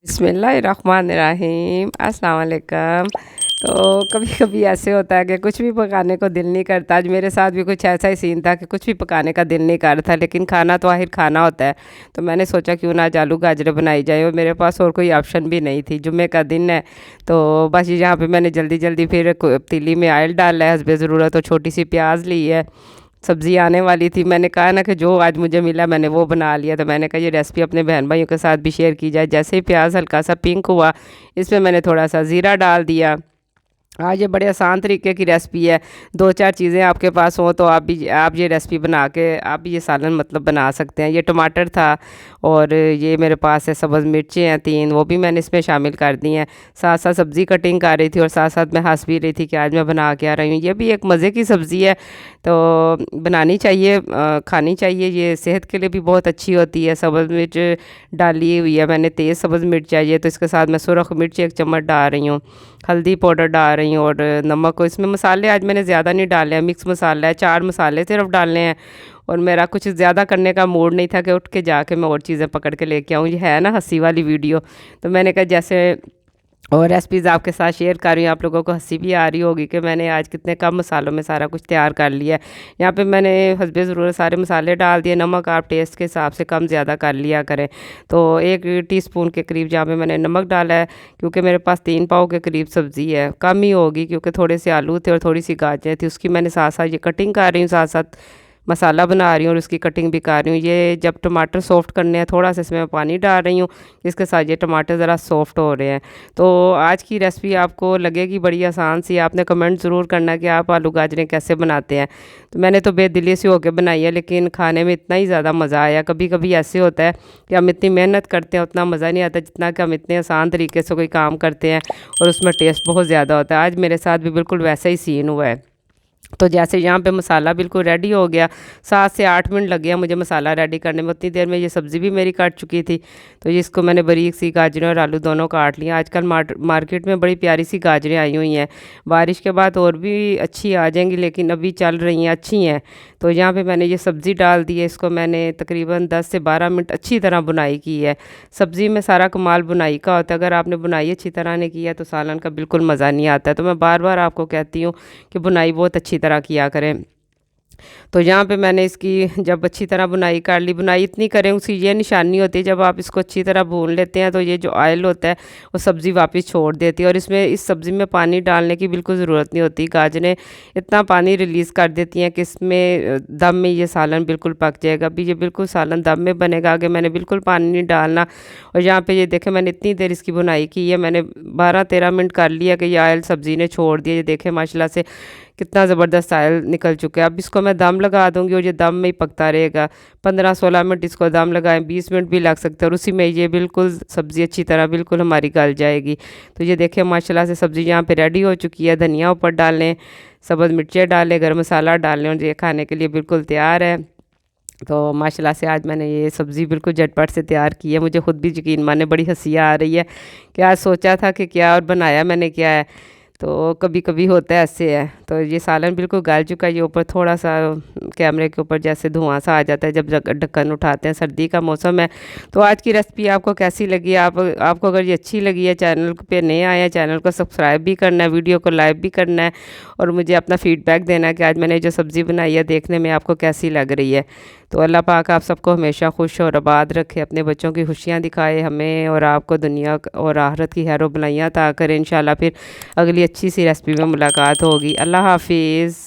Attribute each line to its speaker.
Speaker 1: बिस्मिल्लाहिर्रहमानिर्रहीम अस्सलाम वालेकुम। तो कभी कभी ऐसे होता है कि कुछ भी पकाने को दिल नहीं करता। आज मेरे साथ भी कुछ ऐसा ही सीन था कि कुछ भी पकाने का दिल नहीं कर रहा था, लेकिन खाना तो आखिर खाना होता है। तो मैंने सोचा क्यों ना आज आलू गाजरें बनाई जाए, और मेरे पास और कोई ऑप्शन भी नहीं थी। जुम्मे का दिन है, तो बस यहाँ पे मैंने जल्दी जल्दी फिर पतीली में ऑयल डाला है हस्बे ज़रूरत, और छोटी सी प्याज ली है। सब्ज़ी आने वाली थी, मैंने कहा ना कि जो आज मुझे मिला मैंने वो बना लिया। तो मैंने कहा ये रेसिपी अपने बहन भाइयों के साथ भी शेयर की जाए। जैसे ही प्याज हल्का सा पिंक हुआ, इसमें मैंने थोड़ा सा ज़ीरा डाल दिया। आज ये बड़े आसान तरीके की रेसिपी है। दो चार चीज़ें आपके पास हों तो आप ये रेसिपी बना के आप भी ये सालन मतलब बना सकते हैं। ये टमाटर था, और ये मेरे पास है सब्ज़ मिर्चें हैं 3, वो भी मैंने इसमें शामिल कर दी हैं। साथ साथ सब्ज़ी कटिंग कर रही थी, और साथ साथ मैं हंस भी रही थी कि आज मैं बना के आ रही हूँ। ये भी एक मज़े की सब्ज़ी है, तो बनानी चाहिए, खानी चाहिए। ये सेहत के लिए भी बहुत अच्छी होती है। सब्ज़ मिर्च डाली हुई है मैंने, तेज़ सब्ज़ मिर्च चाहिए, तो इसके साथ मैं सुरख मिर्च 1 चम्मच डाल रही हूँ, हल्दी पाउडर डाल रही हूँ, और नमक। को इसमें मसाले आज मैंने ज़्यादा नहीं डाले हैं, मिक्स मसाला है, 4 मसाले सिर्फ डालने हैं। और मेरा कुछ ज़्यादा करने का मूड नहीं था कि उठ के जाके मैं और चीज़ें पकड़ के लेके आऊँ। ये है ना हंसी वाली वीडियो, तो मैंने कहा जैसे और रेसिपीज़ आपके साथ शेयर कर रही हूँ। आप लोगों को हंसी भी आ रही होगी कि मैंने आज कितने कम मसालों में सारा कुछ तैयार कर लिया है। यहाँ पे मैंने हस्बे ज़रूरत सारे मसाले डाल दिए। नमक आप टेस्ट के हिसाब से कम ज़्यादा कर लिया करें। तो 1 टीस्पून के करीब जहाँ पे मैंने नमक डाला है, क्योंकि मेरे पास 3 पाव के करीब सब्ज़ी है, कम ही होगी क्योंकि थोड़े से आलू थे और थोड़ी सी गाजरें थी। उसकी मैंने साथ साथ ये कटिंग कर रही हूँ, साथ साथ मसाला बना रही हूँ, और उसकी कटिंग भी कर रही हूँ। ये जब टमाटर सॉफ्ट करने हैं, थोड़ा सा इसमें मैं पानी डाल रही हूँ, इसके साथ ये टमाटर ज़रा सॉफ्ट हो रहे हैं। तो आज की रेसिपी आपको लगेगी बड़ी आसान सी। आपने कमेंट ज़रूर करना कि आप आलू गाजरें कैसे बनाते हैं। तो मैंने तो बेदिली से होकर बनाई है, लेकिन खाने में इतना ही ज़्यादा मज़ा आया। कभी कभी ऐसे होता है कि हम इतनी मेहनत करते हैं, उतना मज़ा नहीं आता जितना कि हम इतने आसान तरीके से कोई काम करते हैं और उसमें टेस्ट बहुत ज़्यादा होता है। आज मेरे साथ भी बिल्कुल वैसा ही सीन हुआ है। तो जैसे यहाँ पे मसाला बिल्कुल रेडी हो गया, 7 से 8 मिनट लग गया मुझे मसाला रेडी करने में। उतनी देर में ये सब्ज़ी भी मेरी कट चुकी थी। तो इसको मैंने बारीक सी गाजरें और आलू दोनों काट लिया। आजकल मार्केट में बड़ी प्यारी सी गाजरें आई हुई हैं, बारिश के बाद और भी अच्छी आ जाएंगी, लेकिन अभी चल रही हैं, अच्छी हैं। तो यहाँ पे मैंने ये सब्ज़ी डाल दी है। इसको मैंने तकरीबन 10 से 12 मिनट अच्छी तरह बुनाई की है। सब्ज़ी में सारा कमाल बुनाई का होता है। अगर आपने बुनाई अच्छी तरह ने की है तो सालन का बिल्कुल मज़ा नहीं आता। तो मैं बार बार आपको कहती हूँ कि बुनाई बहुत अच्छी तरह किया करें। तो यहाँ पे मैंने इसकी जब अच्छी तरह बुनाई कर ली, बुनाई इतनी करें उसकी ये निशानी होती है, जब आप इसको अच्छी तरह भून लेते हैं तो ये जो ऑयल होता है वो सब्ज़ी वापस छोड़ देती है, और इसमें इस सब्ज़ी में पानी डालने की बिल्कुल ज़रूरत नहीं होती। गाजरें इतना पानी रिलीज़ कर देती हैं कि इसमें दम में ये सालन बिल्कुल पक जाएगा। अभी ये बिल्कुल सालन दम में बनेगा, आगे मैंने बिल्कुल पानी नहीं डालना। और यहाँ पर ये देखें मैंने इतनी देर इसकी बुनाई की है, मैंने 12-13 मिनट कर लिया कि ये ऑयल सब्ज़ी ने छोड़ दिया। ये देखें माशाल्लाह से कितना ज़बरदस्त ऑयल निकल चुका है। अब इसको मैं दम लगा दूंगी और ये दम में ही पकता रहेगा। 15-16 मिनट इसको दम लगाएं, 20 मिनट भी लग सकते हैं, और उसी में ये बिल्कुल सब्ज़ी अच्छी तरह बिल्कुल हमारी गल जाएगी। तो ये देखिए माशाल्लाह से सब्ज़ी यहाँ पे रेडी हो चुकी है। धनिया ऊपर डाल लें, सब्ज़ मिर्चें डालें, गर्म मसाला डाल लें, और ये खाने के लिए बिल्कुल तैयार है। तो माशाल्लाह से आज मैंने ये सब्ज़ी बिल्कुल झटपट से तैयार की है। मुझे खुद भी यकीन माने बड़ी हंसी आ रही है कि आज सोचा था कि क्या और बनाया मैंने क्या है। तो कभी कभी होता है ऐसे है। तो ये सालन बिल्कुल गल चुका है। ये ऊपर थोड़ा सा कैमरे के ऊपर जैसे धुआं सा आ जाता है जब ढक्कन उठाते हैं, सर्दी का मौसम है। तो आज की रेसिपी आपको कैसी लगी? आपको अगर ये अच्छी लगी है, चैनल पे नए आए हैं, चैनल को सब्सक्राइब भी करना है, वीडियो को लाइक भी करना है, और मुझे अपना फीडबैक देना है कि आज मैंने जो सब्ज़ी बनाई है देखने में आपको कैसी लग रही है। तो अल्लाह पाक आप सबको हमेशा खुश और आबाद रखे, अपने बच्चों की खुशियाँ दिखाए हमें, और आपको दुनिया और आखिरत की खैर भलाइयाँ अता करें। इंशाल्लाह फिर अगली अच्छी सी रेसिपी में मुलाकात होगी। अल्लाह हाफिज़।